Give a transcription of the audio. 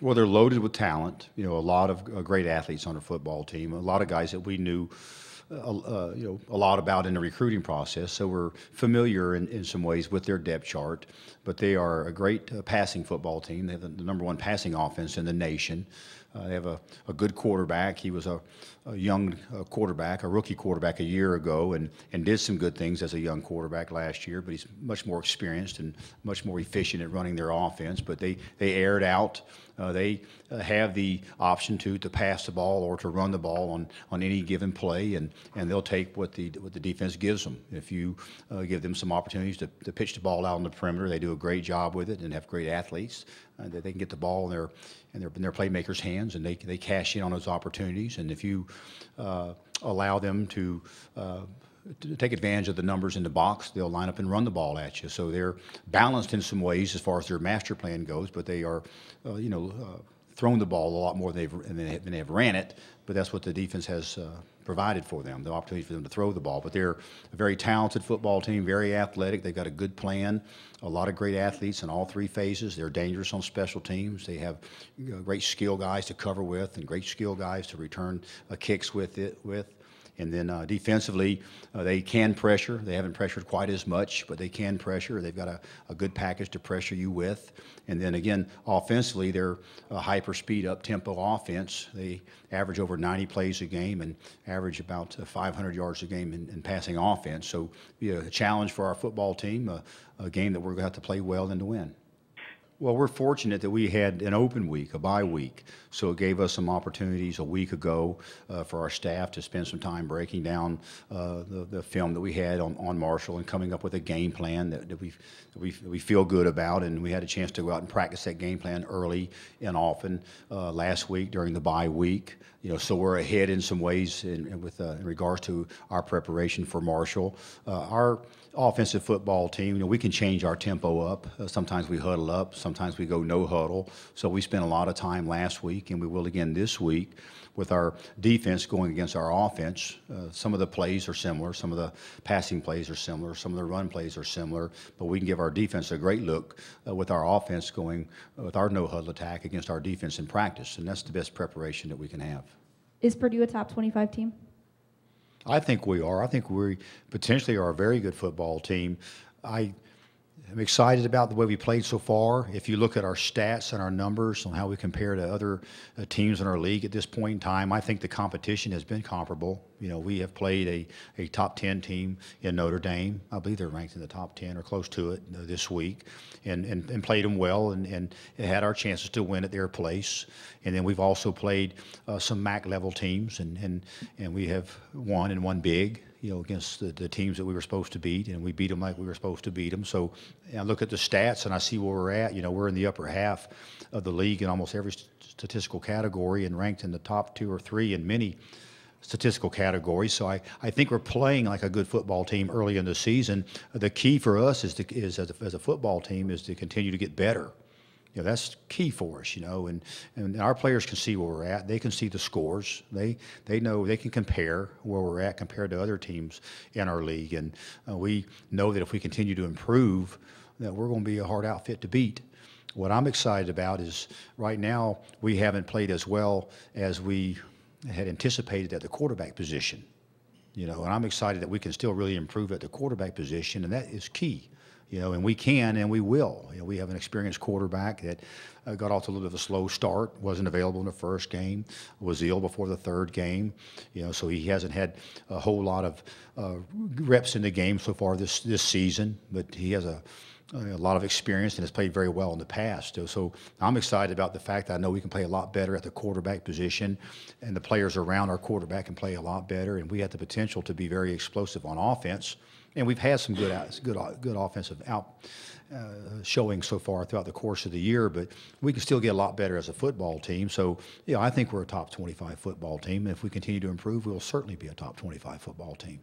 Well, they're loaded with talent. You know, a lot of great athletes on our football team. A lot of guys that we knew, a lot about in the recruiting process. So we're familiar in some ways with their depth chart. But they are a great passing football team. They have the number one passing offense in the nation. They have a good quarterback. He was a young quarterback, a rookie quarterback a year ago, and did some good things as a young quarterback last year. But he's much more experienced and much more efficient at running their offense. But they aired out. They have the option to pass the ball or to run the ball on any given play, and they'll take what the defense gives them. If you give them some opportunities to pitch the ball out on the perimeter, they do a great job with it and have great athletes. That they can get the ball in their playmakers' hands, and they cash in on those opportunities. And if you allow them to take advantage of the numbers in the box, they'll line up and run the ball at you. So they're balanced in some ways as far as their master plan goes, but they are, thrown the ball a lot more than they have ran it. But that's what the defense has provided for them, the opportunity for them to throw the ball. But they're a very talented football team, very athletic. They've got a good plan, a lot of great athletes in all three phases. They're dangerous on special teams. They have great skill guys to cover with and great skill guys to return kicks with. And then defensively, they can pressure. They haven't pressured quite as much, but they can pressure. They've got a good package to pressure you with. And then again, offensively, they're a hyper speed up tempo offense. They average over 90 plays a game and average about 500 yards a game in passing offense. So be a challenge for our football team, a game that we're going to have to play well and to win. Well, we're fortunate that we had an open week, a bye week, so it gave us some opportunities a week ago for our staff to spend some time breaking down the film that we had on Marshall and coming up with a game plan that we feel good about, and we had a chance to go out and practice that game plan early and often last week during the bye week. So we're ahead in some ways in regards to our preparation for Marshall. Our offensive football team, we can change our tempo up. Sometimes we huddle up, sometimes we go no huddle. So we spent a lot of time last week, and we will again this week, with our defense going against our offense. Some of the plays are similar, some of the passing plays are similar, some of the run plays are similar, but we can give our defense a great look with our offense going with our no huddle attack against our defense in practice, and that's the best preparation that we can have. Is Purdue a top 25 team? I think we are. I think we potentially are a very good football team. I'm excited about the way we played so far. If you look at our stats and our numbers on how we compare to other teams in our league at this point in time, I think the competition has been comparable. We have played a top 10 team in Notre Dame. I believe they're ranked in the top 10 or close to it this week, and played them well and had our chances to win at their place. And then we've also played some MAC level teams, and we have won and won big. Against the teams that we were supposed to beat, and we beat them like we were supposed to beat them. So I look at the stats and I see where we're at. We're in the upper half of the league in almost every statistical category and ranked in the top 2 or 3 in many statistical categories. So I think we're playing like a good football team early in the season. The key for us is as a football team is to continue to get better. That's key for us, and our players can see where we're at. They can see the scores. They know they can compare where we're at compared to other teams in our league. And we know that if we continue to improve, that we're going to be a hard outfit to beat. What I'm excited about is right now we haven't played as well as we had anticipated at the quarterback position. And I'm excited that we can still really improve at the quarterback position, and that is key. And we can and we will. We have an experienced quarterback that got off to a little bit of a slow start, wasn't available in the first game, was ill before the third game. So he hasn't had a whole lot of reps in the game so far this season, but he has a lot of experience and has played very well in the past. So I'm excited about the fact that I know we can play a lot better at the quarterback position, and the players around our quarterback can play a lot better, and we have the potential to be very explosive on offense. And we've had some good offensive showing so far throughout the course of the year, but we can still get a lot better as a football team. So, I think we're a top 25 football team. And if we continue to improve, we'll certainly be a top 25 football team.